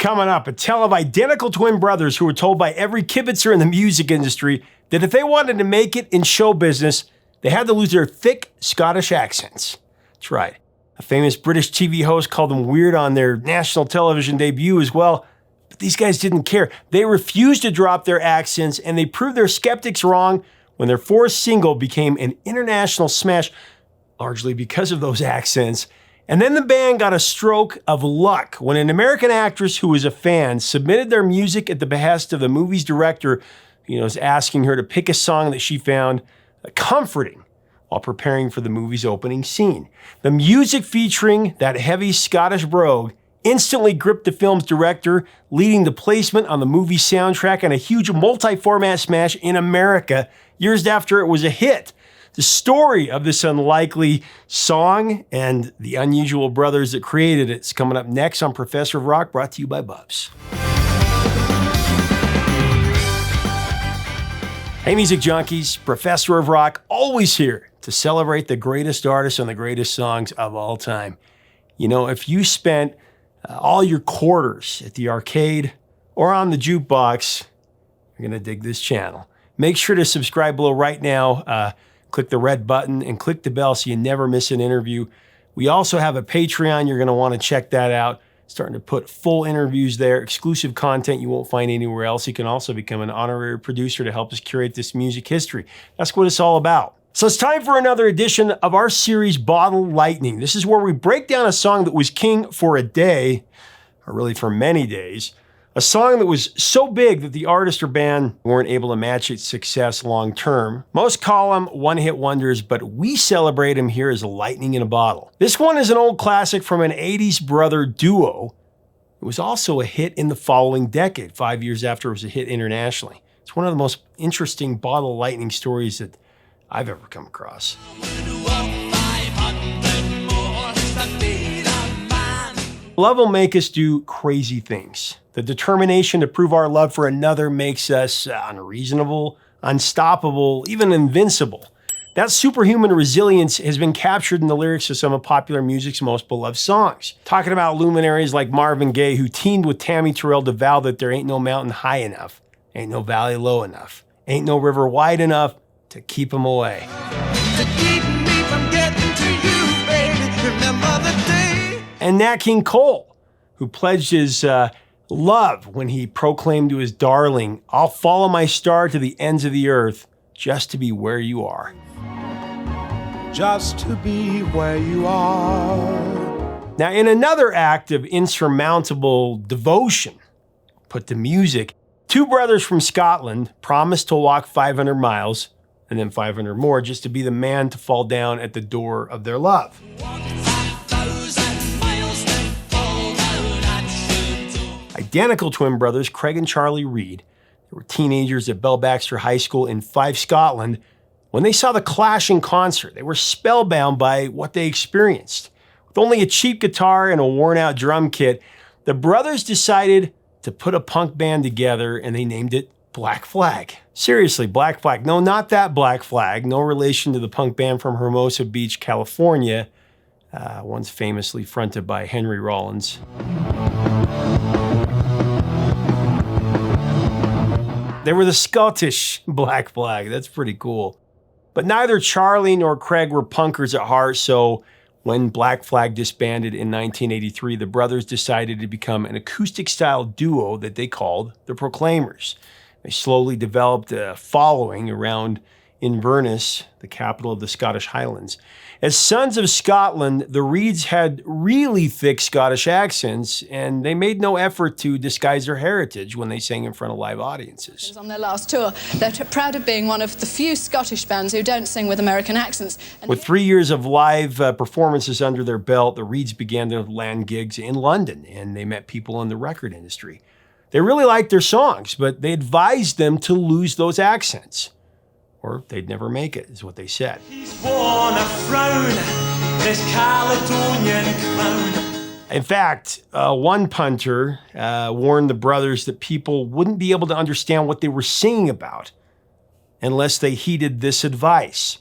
coming up. A tale of identical twin brothers who were told by every kibitzer in the music industry that if they wanted to make it in show business, they had to lose their thick Scottish accents. That's right. A famous British TV host called them weird on their national television debut as well. But these guys didn't care. They refused to drop their accents, and they proved their skeptics wrong when their fourth single became an international smash, largely because of those accents. And then the band got a stroke of luck when an American actress who was a fan submitted their music at the behest of the movie's director, was asking her to pick a song that she found comforting while preparing for the movie's opening scene. The music featuring that heavy Scottish brogue instantly gripped the film's director, leading to placement on the movie soundtrack and a huge multi-format smash in America years after it was a hit. The story of this unlikely song and the unusual brothers that created it is coming up next on Professor of Rock, brought to you by Bubs. Hey, music junkies, Professor of Rock, always here to celebrate the greatest artists and the greatest songs of all time. If you spent all your quarters at the arcade or on the jukebox, you're going to dig this channel. Make sure to subscribe below right now. Click the red button and click the bell so you never miss an interview. We also have a Patreon. You're going to want to check that out. Starting to put full interviews there, exclusive content you won't find anywhere else. You can also become an honorary producer to help us curate this music history. That's what it's all about. So it's time for another edition of our series, Bottle Lightning. This is where we break down a song that was king for a day, or really for many days. A song that was so big that the artist or band weren't able to match its success long term. Most call them one-hit wonders, but we celebrate them here as a lightning in a bottle. This one is an old classic from an 80s brother duo. It was also a hit in the following decade, 5 years after it was a hit internationally. It's one of the most interesting bottle lightning stories that I've ever come across. Love will make us do crazy things. The determination to prove our love for another makes us unreasonable, unstoppable, even invincible. That superhuman resilience has been captured in the lyrics of some of popular music's most beloved songs. Talking about luminaries like Marvin Gaye, who teamed with Tammy Terrell to vow that there ain't no mountain high enough, ain't no valley low enough, ain't no river wide enough to keep him away. To keep me from getting to you, baby, remember the day. And Nat King Cole, who pledged his love when he proclaimed to his darling, "I'll follow my star to the ends of the earth just to be where you are." Just to be where you are. Now, in another act of insurmountable devotion put to music, two brothers from Scotland promised to walk 500 miles and then 500 more just to be the man to fall down at the door of their love. Identical twin brothers, Craig and Charlie Reid, they were teenagers at Belbaxter High School in Fife, Scotland. When they saw the Clash in concert, they were spellbound by what they experienced. With only a cheap guitar and a worn-out drum kit, the brothers decided to put a punk band together, and they named it Black Flag. Seriously, Black Flag. No, not that Black Flag. No relation to the punk band from Hermosa Beach, California, once famously fronted by Henry Rollins. They were the Scottish Black Flag. That's pretty cool. But neither Charlie nor Craig were punkers at heart, so when Black Flag disbanded in 1983, the brothers decided to become an acoustic-style duo that they called the Proclaimers. They slowly developed a following around Inverness, the capital of the Scottish Highlands. As sons of Scotland, the Reeds had really thick Scottish accents, and they made no effort to disguise their heritage when they sang in front of live audiences. On their last tour, they're proud of being one of the few Scottish bands who don't sing with American accents. With 3 years of live performances under their belt, the Reeds began to land gigs in London, and they met people in the record industry. They really liked their songs, but they advised them to lose those accents, or they'd never make it, is what they said. He's worn a frown, this Caledonian clown. In fact, one punter warned the brothers that people wouldn't be able to understand what they were singing about unless they heeded this advice.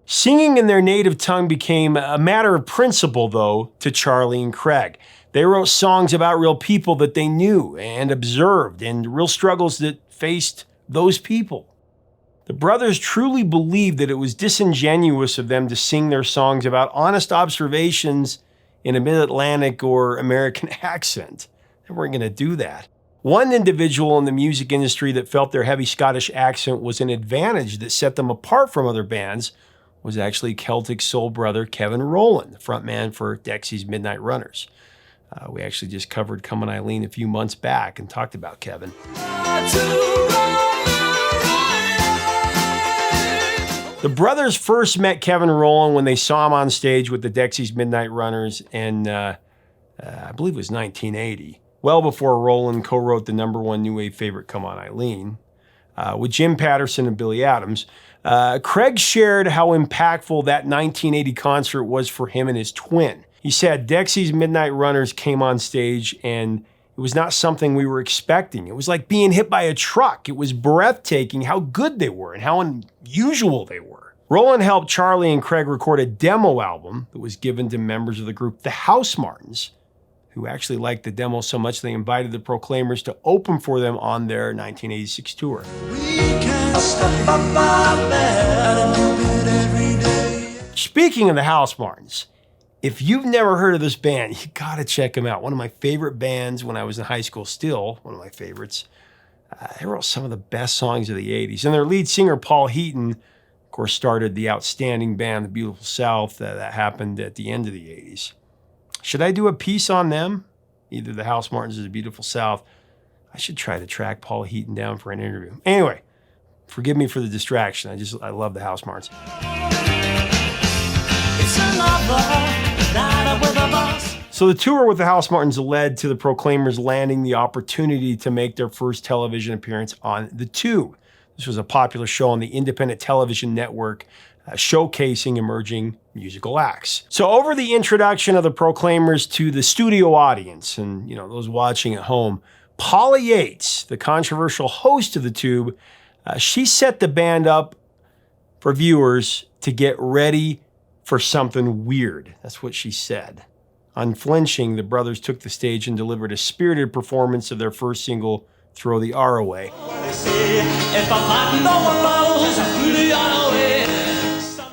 Singing in their native tongue became a matter of principle, though, to Charlie and Craig. They wrote songs about real people that they knew and observed and real struggles that faced those people. The brothers truly believed that it was disingenuous of them to sing their songs about honest observations in a mid-Atlantic or American accent. They weren't going to do that. One individual in the music industry that felt their heavy Scottish accent was an advantage that set them apart from other bands was actually Celtic soul brother Kevin Rowland, the frontman for Dexy's Midnight Runners. We actually just covered Come On Eileen a few months back and talked about Kevin. The brothers first met Kevin Rowland when they saw him on stage with the Dexy's Midnight Runners in, I believe it was 1980, well before Rowland co-wrote the #1 new wave favorite Come On Eileen, with Jim Patterson and Billy Adams. Craig shared how impactful that 1980 concert was for him and his twin. He said, Dexy's Midnight Runners came on stage and it was not something we were expecting. It was like being hit by a truck. It was breathtaking how good they were and how unusual they were. Rowland helped Charlie and Craig record a demo album that was given to members of the group The House Martins, who actually liked the demo so much they invited the Proclaimers to open for them on their 1986 tour. Speaking of The House Martins, if you've never heard of this band, you gotta check them out. One of my favorite bands when I was in high school, still one of my favorites. They wrote some of the best songs of the 80s. And their lead singer, Paul Heaton, of course, started the outstanding band, The Beautiful South, that happened at the end of the 80s. Should I do a piece on them? Either The House Martins or The Beautiful South. I should try to track Paul Heaton down for an interview. Anyway, forgive me for the distraction. I love The House Martins. So the tour with the House Martins led to the Proclaimers landing the opportunity to make their first television appearance on The Tube. This was a popular show on the independent television network showcasing emerging musical acts. So over the introduction of the Proclaimers to the studio audience and those watching at home, Paul Yates, the controversial host of The Tube, she set the band up for viewers to get ready for something weird. That's what she said. Unflinching, the brothers took the stage and delivered a spirited performance of their first single, Throw the R Away.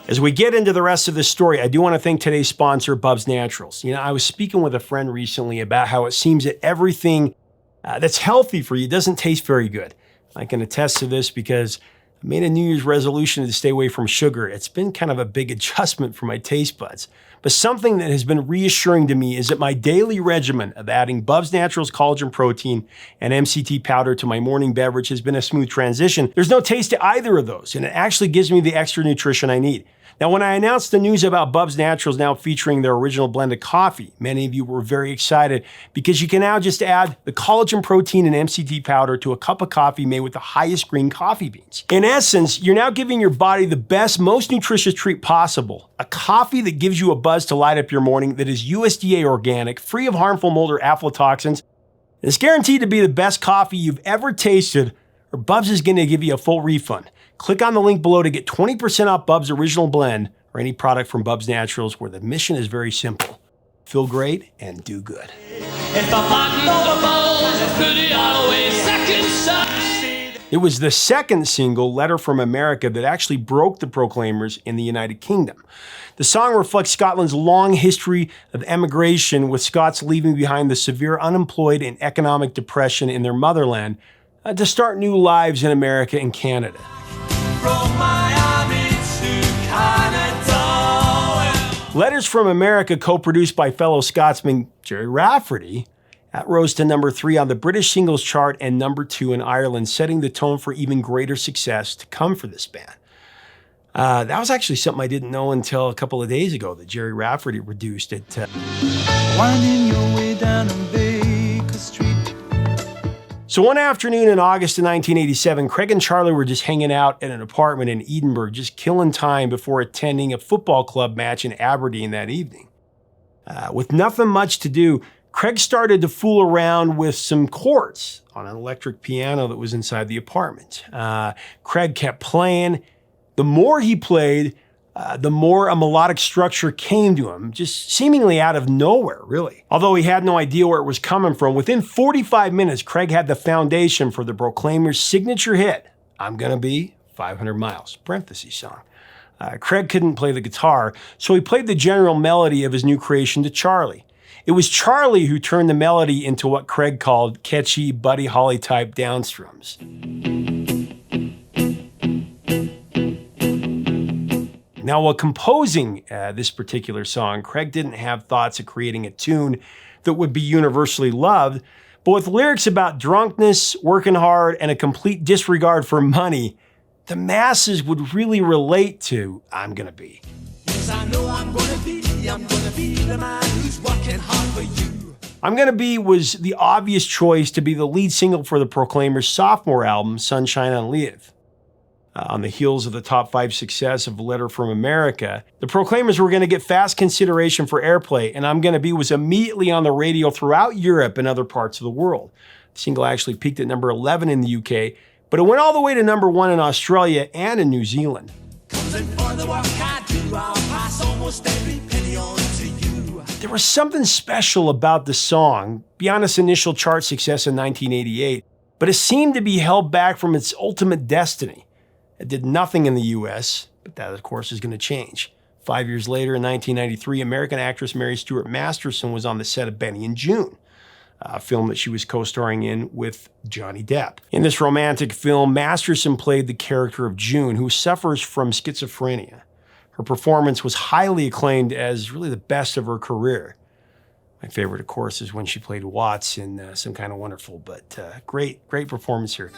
As we get into the rest of this story, I do want to thank today's sponsor, Bubs Naturals. I was speaking with a friend recently about how it seems that everything that's healthy for you doesn't taste very good. I can attest to this because I made a New Year's resolution to stay away from sugar. It's been kind of a big adjustment for my taste buds. But something that has been reassuring to me is that my daily regimen of adding Bubs Naturals collagen protein and MCT powder to my morning beverage has been a smooth transition. There's no taste to either of those, and it actually gives me the extra nutrition I need. Now, when I announced the news about Bubs Naturals now featuring their original blend of coffee, many of you were very excited because you can now just add the collagen protein and MCT powder to a cup of coffee made with the highest green coffee beans. In essence, you're now giving your body the best, most nutritious treat possible. A coffee that gives you a buzz to light up your morning that is USDA organic, free of harmful mold or aflatoxins. It's guaranteed to be the best coffee you've ever tasted, or Bubs is going to give you a full refund. Click on the link below to get 20% off Bubs' original blend or any product from Bubs Naturals, where the mission is very simple. Feel great and do good. It was the second single, Letter from America, that actually broke the Proclaimers in the United Kingdom. The song reflects Scotland's long history of emigration, with Scots leaving behind the severe unemployed and economic depression in their motherland to start new lives in America and Canada. Letters from America, co-produced by fellow Scotsman Jerry Rafferty, that rose to #3 on the British singles chart and #2 in Ireland, setting the tone for even greater success to come for this band. That was actually something I didn't know until a couple of days ago, that Jerry Rafferty produced it. Winding your way down on Baker Street. So one afternoon in August of 1987, Craig and Charlie were just hanging out at an apartment in Edinburgh, just killing time before attending a football club match in Aberdeen that evening. With nothing much to do, Craig started to fool around with some chords on an electric piano that was inside the apartment. Craig kept playing. The more he played, the more a melodic structure came to him, just seemingly out of nowhere, really. Although he had no idea where it was coming from, within 45 minutes, Craig had the foundation for the Proclaimers' signature hit, I'm Gonna Be 500 Miles, parentheses song. Craig couldn't play the guitar, so he played the general melody of his new creation to Charlie. It was Charlie who turned the melody into what Craig called catchy Buddy Holly type downstrums. Now, while composing this particular song, Craig didn't have thoughts of creating a tune that would be universally loved, but with lyrics about drunkenness, working hard, and a complete disregard for money, the masses would really relate to I'm Gonna Be. Yes, I know I'm gonna be the man who's working hard for you. I'm Gonna Be was the obvious choice to be the lead single for the Proclaimers' sophomore album, Sunshine on Leave. On the heels of the top 5 success of Letter from America, the Proclaimers were going to get fast consideration for airplay, and I'm Gonna Be was immediately on the radio throughout Europe and other parts of the world. The single actually peaked at number 11 in the UK, but it went all the way to number 1 in Australia and in New Zealand. There was something special about the song, beyond its initial chart success in 1988, but it seemed to be held back from its ultimate destiny. It did nothing in the US, but that, of course, is going to change. 5 years later, in 1993, American actress Mary Stuart Masterson was on the set of Benny and Joon, a film that she was co-starring in with Johnny Depp. In this romantic film, Masterson played the character of June, who suffers from schizophrenia. Her performance was highly acclaimed as really the best of her career. My favorite, of course, is when she played Watts in Some Kind of Wonderful, but great performance here.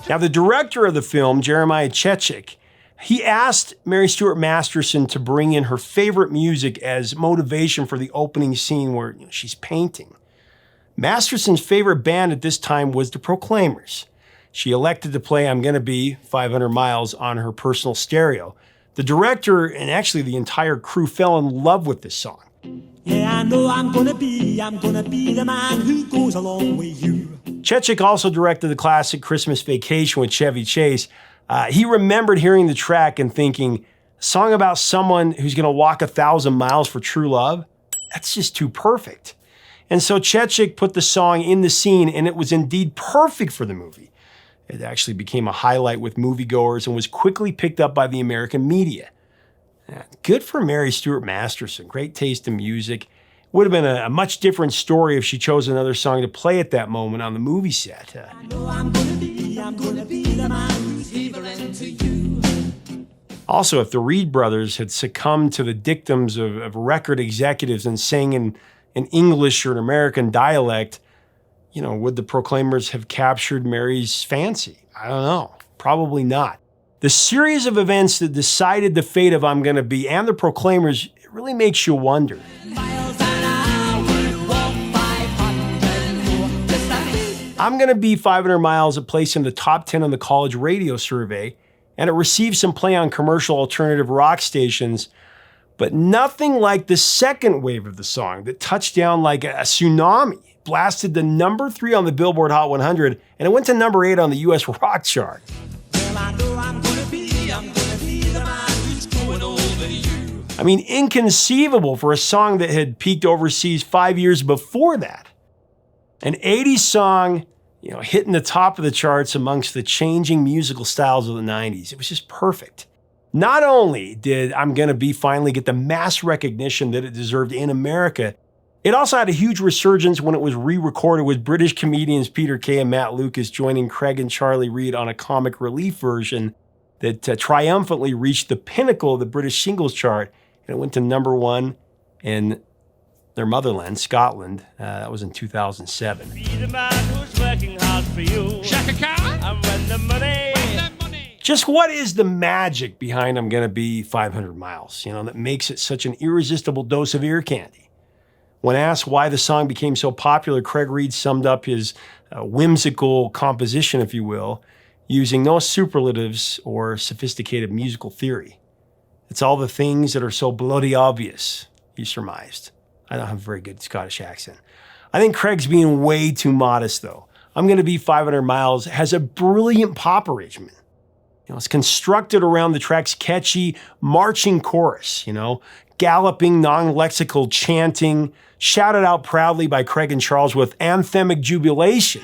Now, the director of the film, Jeremiah Chechik, he asked Mary Stuart Masterson to bring in her favorite music as motivation for the opening scene where she's painting. Masterson's favorite band at this time was the Proclaimers. She elected to play I'm Gonna Be 500 Miles on her personal stereo. The director and actually the entire crew fell in love with this song. Yeah, I know I'm gonna be the man who goes along with you. Chechik also directed the classic Christmas Vacation with Chevy Chase. He remembered hearing the track and thinking, a song about someone who's gonna walk 1,000 miles for true love? That's just too perfect. And so Chechik put the song in the scene, and it was indeed perfect for the movie. It actually became a highlight with moviegoers and was quickly picked up by the American media. Good for Mary Stuart Masterson. Great taste in music. Would have been a much different story if she chose another song to play at that moment on the movie set. I know I'm gonna be the man who's evil into you. Also, if the Reed brothers had succumbed to the dictums of record executives and sang in English or an American dialect, would the Proclaimers have captured Mary's fancy? I don't know. Probably not. The series of events that decided the fate of I'm Gonna Be and the Proclaimers, it really makes you wonder. I'm Gonna Be 500 Miles, it placed in the top 10 on the college radio survey, and it received some play on commercial alternative rock stations, but nothing like the second wave of the song that touched down like a tsunami, blasted to number 3 on the Billboard Hot 100, and it went to number 8 on the US rock chart. I mean, inconceivable for a song that had peaked overseas 5 years before that. An 80s song, hitting the top of the charts amongst the changing musical styles of the 90s. It was just perfect. Not only did I'm Gonna Be finally get the mass recognition that it deserved in America, it also had a huge resurgence when it was re-recorded with British comedians Peter Kay and Matt Lucas joining Craig and Charlie Reed on a comic relief version that triumphantly reached the pinnacle of the British singles chart, and it went to number 1 in their motherland, Scotland. That was in 2007. Be the man who's working hard for you. Shaka Khan. And when the money. Just what is the magic behind I'm Gonna Be 500 Miles, that makes it such an irresistible dose of ear candy? When asked why the song became so popular, Craig Reed summed up his whimsical composition, if you will, using no superlatives or sophisticated musical theory. It's all the things that are so bloody obvious, he surmised. I don't have a very good Scottish accent. I think Craig's being way too modest, though. I'm Gonna Be 500 Miles has a brilliant pop arrangement. It's constructed around the track's catchy marching chorus, galloping, non-lexical chanting, shouted out proudly by Craig and Charles with anthemic jubilation.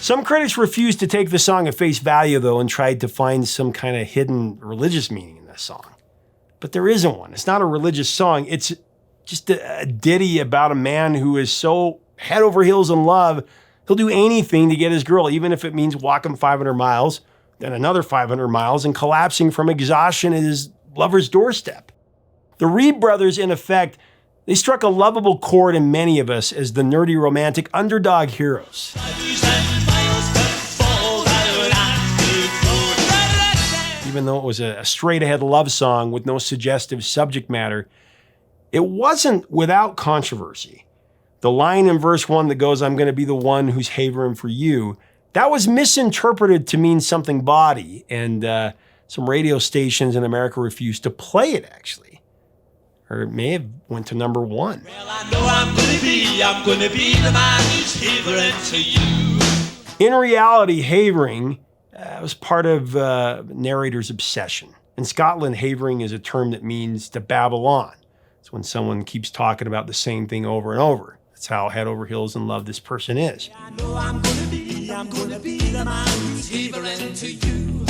Some critics refused to take the song at face value, though, and tried to find some kind of hidden religious meaning in this song. But there isn't one. It's not a religious song. It's just a ditty about a man who is so head over heels in love, he'll do anything to get his girl, even if it means walking 500 miles, then another 500 miles, and collapsing from exhaustion at his lover's doorstep. The Reed brothers, in effect, they struck a lovable chord in many of us as the nerdy romantic underdog heroes. Even though it was a straight-ahead love song with no suggestive subject matter, it wasn't without controversy. The line in verse 1 that goes, "I'm gonna be the one who's havering for you," that was misinterpreted to mean something bawdy, and some radio stations in America refused to play it, actually. Or it may have went to number 1. Well, I know I'm gonna be the man who's havering to you. In reality, havering was part of narrator's obsession. In Scotland, havering is a term that means to babble on. It's when someone keeps talking about the same thing over and over. That's how head over heels in love this person is. I know I'm gonna be the man who's havering to you.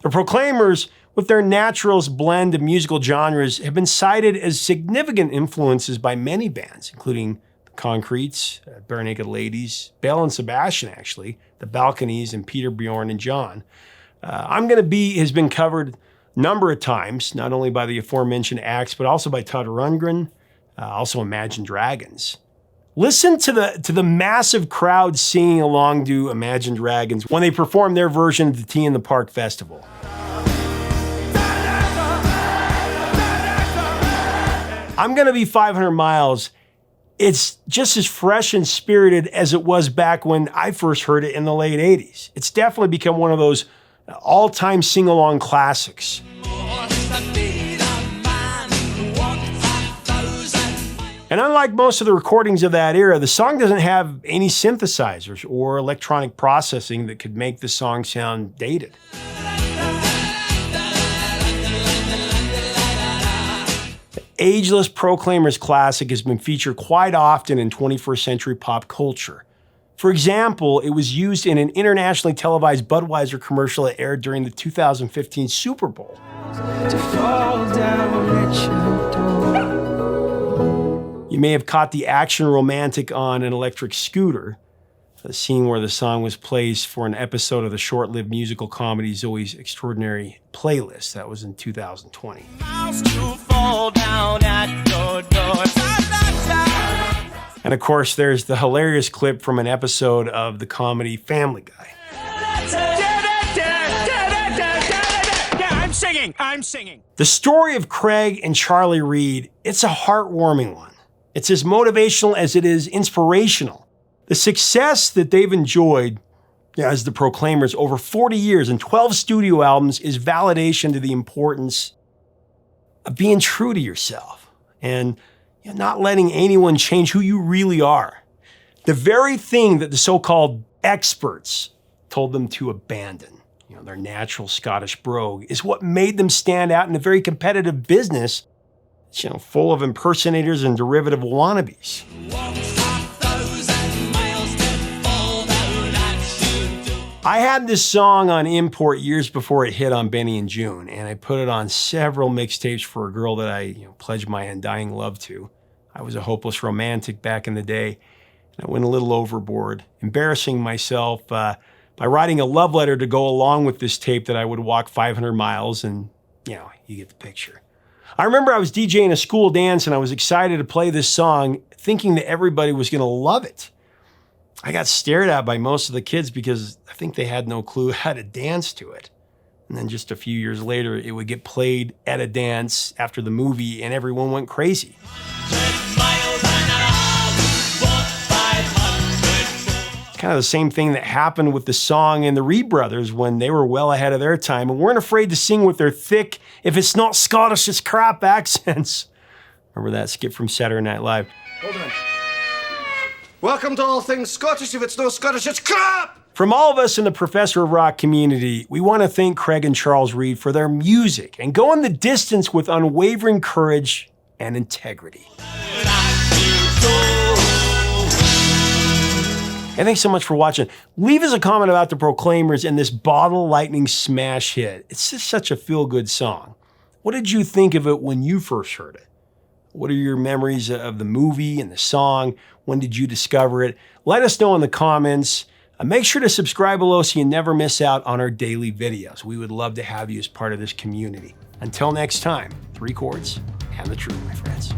The Proclaimers, with their naturals blend of musical genres, have been cited as significant influences by many bands, including the Concretes, Bare Naked Ladies, Belle and Sebastian, actually, the Balconies, and Peter, Bjorn, and John. I'm Gonna Be has been covered a number of times, not only by the aforementioned acts, but also by Todd Rundgren, also Imagine Dragons. Listen to the massive crowd singing along to Imagine Dragons when they perform their version of the Tea in the Park Festival. I'm Gonna Be 500 Miles. It's just as fresh and spirited as it was back when I first heard it in the late 80s. It's definitely become one of those all-time sing-along classics. And unlike most of the recordings of that era, the song doesn't have any synthesizers or electronic processing that could make the song sound dated. The ageless Proclaimers classic has been featured quite often in 21st century pop culture. For example, it was used in an internationally televised Budweiser commercial that aired during the 2015 Super Bowl. You may have caught the action romantic on an electric scooter, a scene where the song was placed for an episode of the short-lived musical comedy Zoe's Extraordinary Playlist. That was in 2020. And of course, there's the hilarious clip from an episode of the comedy Family Guy. I'm singing. The story of Craig and Charlie Reed, it's a heartwarming one. It's as motivational as it is inspirational. The success that they've enjoyed as the Proclaimers over 40 years and 12 studio albums is validation to the importance of being true to yourself and not letting anyone change who you really are. The very thing that the so-called experts told them to abandon, their natural Scottish brogue, is what made them stand out in a very competitive business, full of impersonators and derivative wannabes. I had this song on import years before it hit on Benny and Joon, and I put it on several mixtapes for a girl that I pledged my undying love to. I was a hopeless romantic back in the day, and I went a little overboard, embarrassing myself by writing a love letter to go along with this tape that I would walk 500 miles, and you get the picture. I remember I was DJing a school dance and I was excited to play this song, thinking that everybody was going to love it. I got stared at by most of the kids because I think they had no clue how to dance to it. And then just a few years later, it would get played at a dance after the movie and everyone went crazy. Kind of the same thing that happened with the song and the Reed brothers when they were well ahead of their time and weren't afraid to sing with their thick, if it's not Scottish, it's crap accents. Remember that skit from Saturday Night Live? Hold on. Welcome to All Things Scottish. If it's no Scottish, it's crap! From all of us in the Professor of Rock community, we want to thank Craig and Charles Reed for their music and going the distance with unwavering courage and integrity. And thanks so much for watching. Leave us a comment about the Proclaimers and this Bottle Lightning smash hit. It's just such a feel-good song. What did you think of it when you first heard it? What are your memories of the movie and the song? When did you discover it? Let us know in the comments. Make sure to subscribe below so you never miss out on our daily videos. We would love to have you as part of this community. Until next time, 3 chords and the truth, my friends.